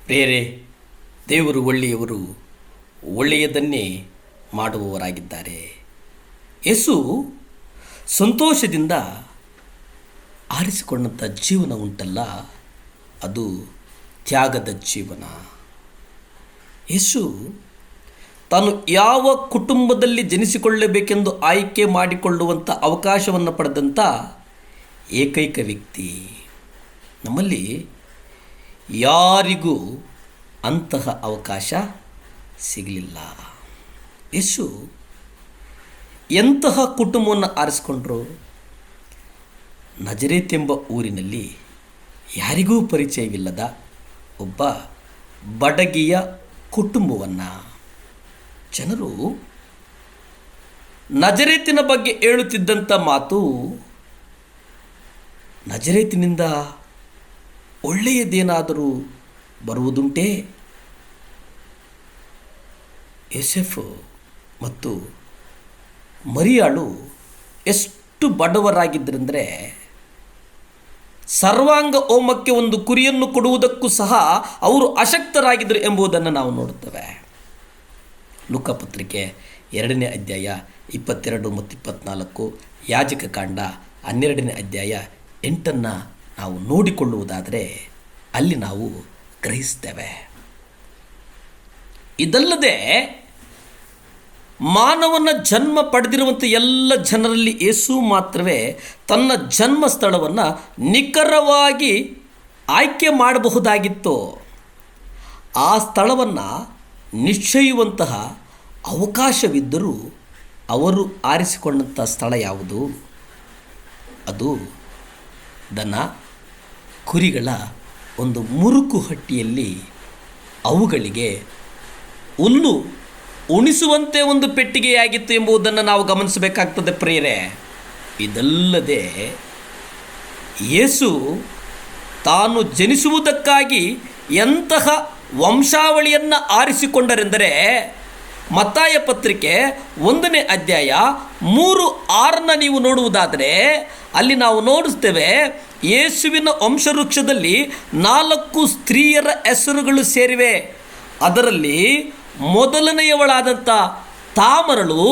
ಪ್ರಿಯರೇ, ದೇವರು ಒಳ್ಳೆಯವರು, ಒಳ್ಳೆಯದನ್ನೇ ಮಾಡುವವರಾಗಿದ್ದಾರೆ. ಯೇಸು ಸಂತೋಷದಿಂದ ಆರಿಸಿಕೊಂಡಂಥ ಜೀವನ ಉಂಟಲ್ಲ, ಅದು ತ್ಯಾಗದ ಜೀವನ. ಯೇಸು ತಾನು ಯಾವ ಕುಟುಂಬದಲ್ಲಿ ಜನಿಸಿಕೊಳ್ಳಬೇಕೆಂದು ಆಯ್ಕೆ ಮಾಡಿಕೊಳ್ಳುವಂಥ ಅವಕಾಶವನ್ನು ಪಡೆದಂಥ ಏಕೈಕ ವ್ಯಕ್ತಿ. ನಮ್ಮಲ್ಲಿ ಯಾರಿಗೂ ಅಂತಹ ಅವಕಾಶ ಸಿಗಲಿಲ್ಲ. ಯೇಸು ಎಂತಹ ಕುಟುಂಬವನ್ನು ಆರಿಸಿಕೊಂಡ್ರು? ನಜರೇತ್ ಎಂಬ ಊರಿನಲ್ಲಿ ಯಾರಿಗೂ ಪರಿಚಯವಿಲ್ಲದ ಒಬ್ಬ ಬಡಗಿಯ ಕುಟುಂಬವನ್ನು. ಜನರು ನಜರೇತಿನ ಬಗ್ಗೆ ಹೇಳುತ್ತಿದ್ದಂಥ ಮಾತು, ನಜರೇತಿನಿಂದ ಒಳ್ಳೆಯದೇನಾದರೂ ಬರುವುದುಂಟೇ? ಯೋಸೇಫ್ ಮತ್ತು ಮರಿಯಾಳು ಎಷ್ಟು ಬಡವರಾಗಿದ್ದರೆಂದರೆ, ಸರ್ವಾಂಗ ಹೋಮಕ್ಕೆ ಒಂದು ಕುರಿಯನ್ನು ಕೊಡುವುದಕ್ಕೂ ಸಹ ಅವರು ಅಶಕ್ತರಾಗಿದ್ದರು ಎಂಬುದನ್ನು ನಾವು ನೋಡುತ್ತೇವೆ. ಲೂಕ ಪತ್ರಿಕೆ 2ನೇ ಅಧ್ಯಾಯ 22 ಮತ್ತು 24, ಯಾಜಕ ಕಾಂಡ 12ನೇ ಅಧ್ಯಾಯ 8 ನಾವು ನೋಡಿಕೊಳ್ಳುವುದಾದರೆ ಅಲ್ಲಿ ನಾವು ಗ್ರಹಿಸ್ತೇವೆ. ಇದಲ್ಲದೆ ಮಾನವನ ಜನ್ಮ ಪಡೆದಿರುವಂಥ ಎಲ್ಲ ಜನರಲ್ಲಿ ಯೇಸು ಮಾತ್ರವೇ ತನ್ನ ಜನ್ಮ ಸ್ಥಳವನ್ನು ನಿಖರವಾಗಿ ಆಯ್ಕೆ ಮಾಡಬಹುದಾಗಿತ್ತು. ಆ ಸ್ಥಳವನ್ನು ನಿಶ್ಚಯುವಂತಹ ಅವಕಾಶವಿದ್ದರೂ ಅವರು ಆರಿಸಿಕೊಂಡಂಥ ಸ್ಥಳ ಯಾವುದು? ಅದು ದನ ಕುರಿಗಳ ಒಂದು ಮುರುಕು ಹಟ್ಟಿಯಲ್ಲಿ ಅವುಗಳಿಗೆ ಹುಲ್ಲು ಉಣಿಸುವಂತೆ ಒಂದು ಪೆಟ್ಟಿಗೆಯಾಗಿತ್ತು ಎಂಬುದನ್ನು ನಾವು ಗಮನಿಸಬೇಕಾಗ್ತದೆ ಪ್ರಿಯರೇ. ಇದಲ್ಲದೆ ಯೇಸು ತಾನು ಜನಿಸುವುದಕ್ಕಾಗಿ ಎಂತಹ ವಂಶಾವಳಿಯನ್ನು ಆರಿಸಿಕೊಂಡರೆಂದರೆ, ಮತ್ತಾಯ ಪತ್ರಿಕೆ 1ನೇ ಅಧ್ಯಾಯ 3:6 ನೀವು ನೋಡುವುದಾದರೆ ಅಲ್ಲಿ ನಾವು ನೋಡುತ್ತೇವೆ, ಯೇಸುವಿನ ವಂಶವೃಕ್ಷದಲ್ಲಿ 4 ಸ್ತ್ರೀಯರ ಹೆಸರುಗಳು ಸೇರಿವೆ. ಅದರಲ್ಲಿ ಮೊದಲನೆಯವಳಾದಂಥ ತಾಮರಳು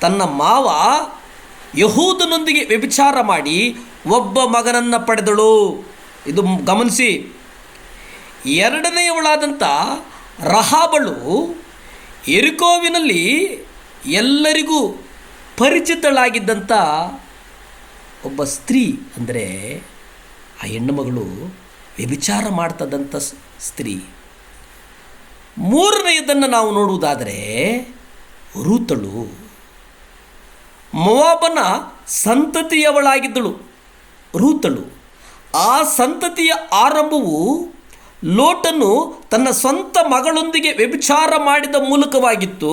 ತನ್ನ ಮಾವ ಯಹೂದನೊಂದಿಗೆ ವ್ಯಭಿಚಾರ ಮಾಡಿ ಒಬ್ಬ ಮಗನನ್ನು ಪಡೆದಳು. ಇದು ಗಮನಿಸಿ. ಎರಡನೆಯವಳಾದಂಥ ರಹಾಬಳು ಯೆರಿಕೋವಿನಲ್ಲಿ ಎಲ್ಲರಿಗೂ ಪರಿಚಿತಳಾಗಿದ್ದಂಥ ಒಬ್ಬ ಸ್ತ್ರೀ. ಅಂದರೆ ಆ ಹೆಣ್ಣು ಮಗಳು ವ್ಯಭಿಚಾರ ಮಾಡ್ತದಂಥ ಸ್ತ್ರೀ. ಮೂರನೆಯದನ್ನು ನಾವು ನೋಡುವುದಾದರೆ ರೂತಳು ಮೋವಾಬನ ಸಂತತಿಯವಳಾಗಿದ್ದಳು. ರೂತಳು ಆ ಸಂತತಿಯ ಆರಂಭವು ಲೋಟನು ತನ್ನ ಸ್ವಂತ ಮಗಳೊಂದಿಗೆ ವ್ಯಭಿಚಾರ ಮಾಡಿದ ಮೂಲಕವಾಗಿತ್ತು.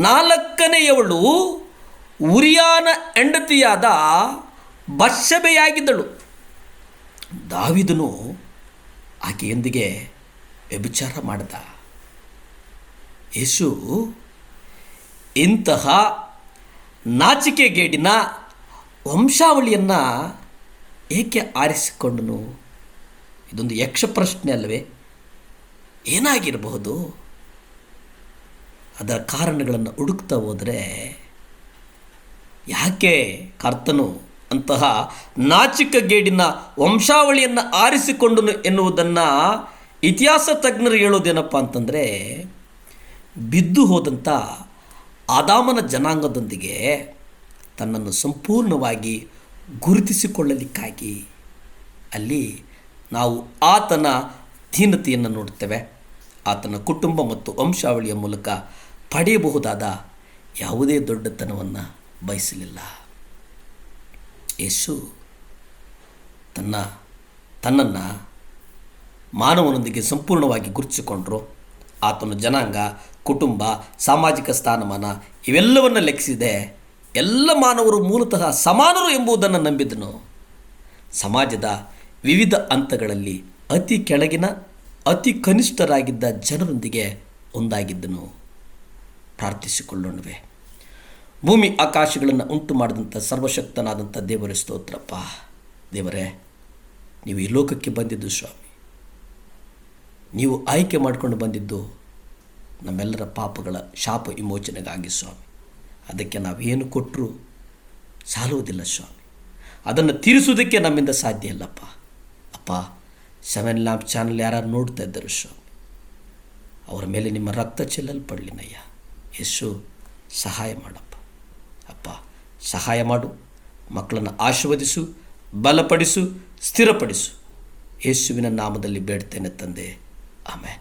4ನೆಯವಳು ಉರಿಯಾನ ಹೆಂಡತಿಯಾದ ಬತ್ಷೆಬೆಯಾಗಿದ್ದಳು. ದಾವೀದನು ಆಕೆಯೊಂದಿಗೆ ವ್ಯಭಿಚಾರ ಮಾಡಿದ. ಯೇಸು ಇಂತಹ ನಾಚಿಕೆಗೇಡಿನ ವಂಶಾವಳಿಯನ್ನು ಏಕೆ ಆರಿಸಿಕೊಂಡನು? ಇದೊಂದು ಯಕ್ಷ ಪ್ರಶ್ನೆ ಅಲ್ಲವೇ? ಏನಾಗಿರಬಹುದು? ಅದರ ಕಾರಣಗಳನ್ನು ಹುಡುಕ್ತಾ ಹೋದರೆ ಯಾಕೆ ಕರ್ತನು ಅಂತಹ ನಾಚಿಕೆಗೇಡಿನ ವಂಶಾವಳಿಯನ್ನು ಆರಿಸಿಕೊಂಡನು ಎನ್ನುವುದನ್ನು ಇತಿಹಾಸ ತಜ್ಞರು ಹೇಳೋದೇನಪ್ಪ ಅಂತಂದರೆ, ಬಿದ್ದು ಹೋದಂಥ ಆದಾಮನ ಜನಾಂಗದೊಂದಿಗೆ ತನ್ನನ್ನು ಸಂಪೂರ್ಣವಾಗಿ ಗುರುತಿಸಿಕೊಳ್ಳಲಿಕ್ಕಾಗಿ ಅಲ್ಲಿ ನಾವು ಆತನ ದೀನತೆಯನ್ನು ನೋಡ್ತೇವೆ. ಆತನ ಕುಟುಂಬ ಮತ್ತು ವಂಶಾವಳಿಯ ಮೂಲಕ ಪಡೆಯಬಹುದಾದ ಯಾವುದೇ ದೊಡ್ಡತನವನ್ನು ಬಯಸಲಿಲ್ಲ. ಯೇಸು ತನ್ನನ್ನು ಮಾನವನೊಂದಿಗೆ ಸಂಪೂರ್ಣವಾಗಿ ಗುರುತಿಸಿಕೊಂಡರು. ಆತನ ಜನಾಂಗ, ಕುಟುಂಬ, ಸಾಮಾಜಿಕ ಸ್ಥಾನಮಾನ ಇವೆಲ್ಲವನ್ನು ಲೆಕ್ಕಿಸಿದೆ. ಎಲ್ಲ ಮಾನವರು ಮೂಲತಃ ಸಮಾನರು ಎಂಬುದನ್ನು ನಂಬಿದನು. ಸಮಾಜದ ವಿವಿಧ ಹಂತಗಳಲ್ಲಿ ಅತಿ ಕೆಳಗಿನ ಅತಿ ಕನಿಷ್ಠರಾಗಿದ್ದ ಜನರೊಂದಿಗೆ ಒಂದಾಗಿದ್ದನು. ಪ್ರಾರ್ಥಿಸಿಕೊಳ್ಳೋಣವೇ. ಭೂಮಿ ಆಕಾಶಗಳನ್ನು ಉಂಟು ಮಾಡಿದಂಥ ಸರ್ವಶಕ್ತನಾದಂಥ ದೇವರೇ ಸ್ತೋತ್ರಪ್ಪ. ದೇವರೇ, ನೀವು ಈ ಲೋಕಕ್ಕೆ ಬಂದಿದ್ದು ಸ್ವಾಮಿ, ನೀವು ಆಯ್ಕೆ ಮಾಡಿಕೊಂಡು ಬಂದಿದ್ದು ನಮ್ಮೆಲ್ಲರ ಪಾಪಗಳ ಶಾಪ ವಿಮೋಚನೆಗಾಗಿ ಸ್ವಾಮಿ. ಅದಕ್ಕೆ ನಾವೇನು ಕೊಟ್ಟರೂ ಸಾಲುವುದಿಲ್ಲ ಸ್ವಾಮಿ. ಅದನ್ನು ತೀರಿಸುವುದಕ್ಕೆ ನಮ್ಮಿಂದ ಸಾಧ್ಯ ಇಲ್ಲಪ್ಪ. ಅಪ್ಪ, 7 ಲ್ಯಾಂಪ್ ಚಾನಲ್ ಯಾರು ನೋಡ್ತಾ ಇದ್ದರು ಸ್ವಾಮಿ, ಅವರ ಮೇಲೆ ನಿಮ್ಮ ರಕ್ತ ಚೆಲ್ಲಲ್ಪಡಲಿನಯ್ಯ. ಯೇಸು, ಸಹಾಯ ಮಾಡಪ್ಪ. ಅಪ್ಪ, ಸಹಾಯ ಮಾಡು. ಮಕ್ಕಳನ್ನು ಆಶೀರ್ವದಿಸು, ಬಲಪಡಿಸು, ಸ್ಥಿರಪಡಿಸು. ಯೇಸುವಿನ ನಾಮದಲ್ಲಿ ಬೇಡ್ತೇನೆ ತಂದೆ, ಆಮೆನ್.